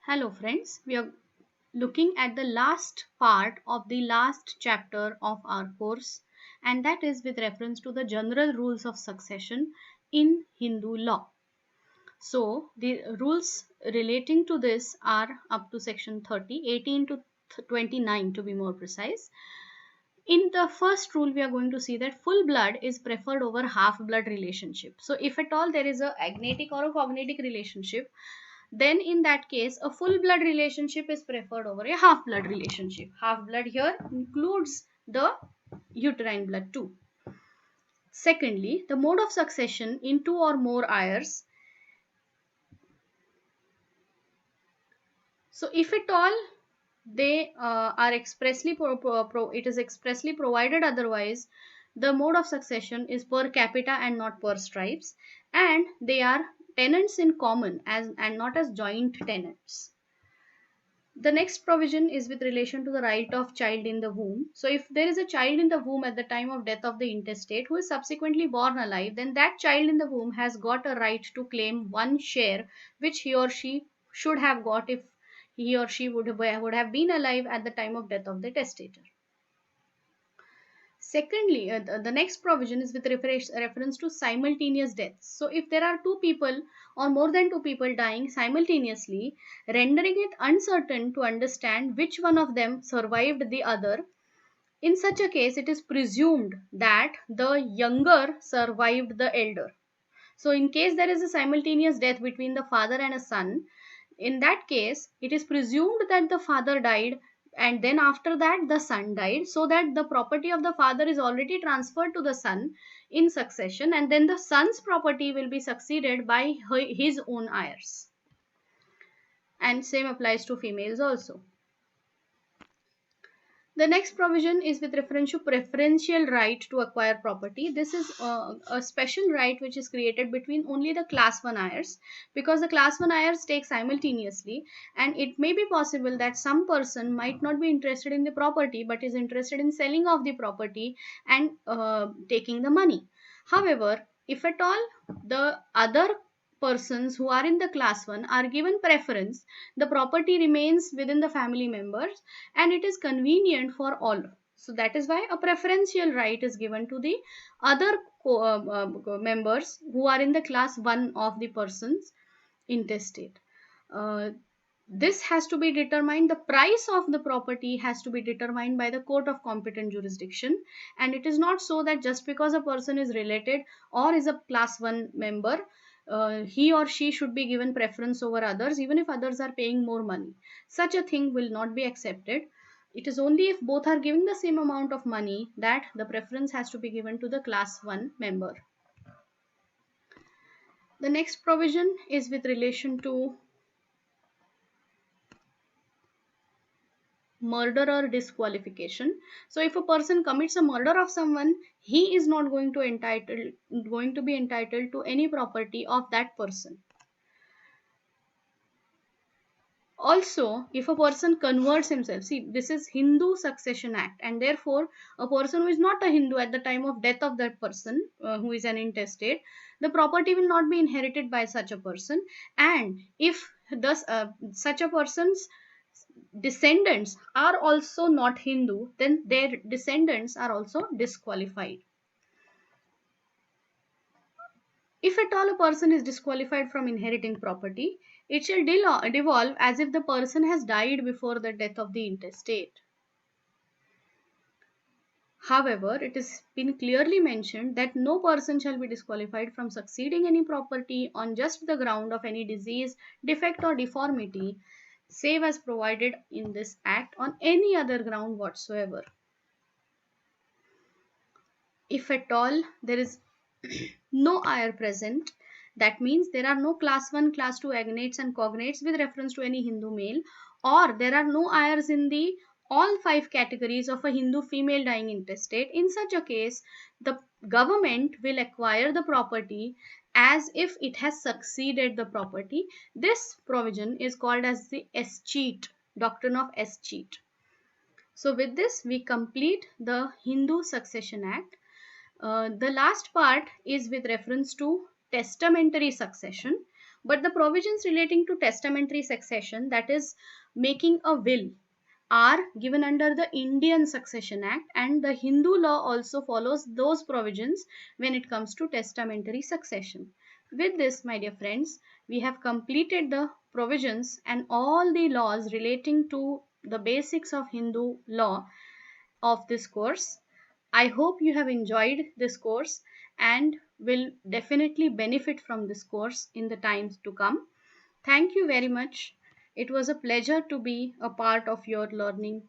Hello friends, we are looking at the last part of the last chapter of our course, and that is with reference to the general rules of succession in Hindu law. So the rules relating to this are up to section 30, 18 to 29 to be more precise. In the first rule, we are going to see that full blood is preferred over half blood relationship. So if at all there is a agnatic or a cognatic relationship, then in that case a full blood relationship is preferred over a half blood relationship. Half blood here includes the uterine blood too. Secondly, the mode of succession in two or more heirs. So if at all they are expressly it is expressly provided otherwise, the mode of succession is per capita and not per stripes, and they are tenants in common as and not as joint tenants. The next provision is with relation to the right of child in the womb. So if there is a child in the womb at the time of death of the intestate who is subsequently born alive, then that child in the womb has got a right to claim one share which he or she should have got if he or she would have been alive at the time of death of the testator. Secondly, the next provision is with reference to simultaneous deaths. So, if there are two people or more than two people dying simultaneously, rendering it uncertain to understand which one of them survived the other, in such a case, it is presumed that the younger survived the elder. So, in case there is a simultaneous death between the father and a son, in that case, it is presumed that the father died and then after that the son died, so that the property of the father is already transferred to the son in succession, and then the son's property will be succeeded by his own heirs. And same applies to females also. The next provision is with reference to preferential right to acquire property. This is a special right which is created between only the class 1 heirs, because the class 1 heirs take simultaneously, and it may be possible that some person might not be interested in the property but is interested in selling off the property and taking the money. However, if at all the other persons who are in the class 1 are given preference, the property remains within the family members and it is convenient for all. So that is why a preferential right is given to the other members who are in the class 1 of the person's intestate. Uh, this has to be determined, the price of the property has to be determined by the court of competent jurisdiction, and it is not so that just because a person is related or is a class 1 member, he or she should be given preference over others even if others are paying more money. Such a thing will not be accepted. It is only if both are giving the same amount of money that the preference has to be given to the class 1 member. The next provision is with relation to murder or disqualification. So if a person commits a murder of someone, he is not going to be entitled to any property of that person. Also, if a person converts himself, see, this is Hindu Succession Act, and therefore a person who is not a Hindu at the time of death of that person, who is an intestate, the property will not be inherited by such a person. And if thus such a person's descendants are also not Hindu, then their descendants are also disqualified. If at all a person is disqualified from inheriting property, it shall devolve as if the person has died before the death of the intestate. However, it has been clearly mentioned that no person shall be disqualified from succeeding any property on just the ground of any disease, defect, or deformity, save as provided in this act on any other ground whatsoever. If at all there is no heir present, that means there are no class 1, class 2 agnates and cognates with reference to any Hindu male, or there are no heirs in the all 5 categories of a Hindu female dying intestate. In such a case, the government will acquire the property as if it has succeeded the property. This provision is called as the escheat, doctrine of escheat. So with this, we complete the Hindu Succession Act. The last part is with reference to testamentary succession. But the provisions relating to testamentary succession, that is making a will, are given under the Indian Succession Act, and the Hindu law also follows those provisions when it comes to testamentary succession. With this, my dear friends, we have completed the provisions and all the laws relating to the basics of Hindu law of this course. I hope you have enjoyed this course and will definitely benefit from this course in the times to come. Thank you very much. It was a pleasure to be a part of your learning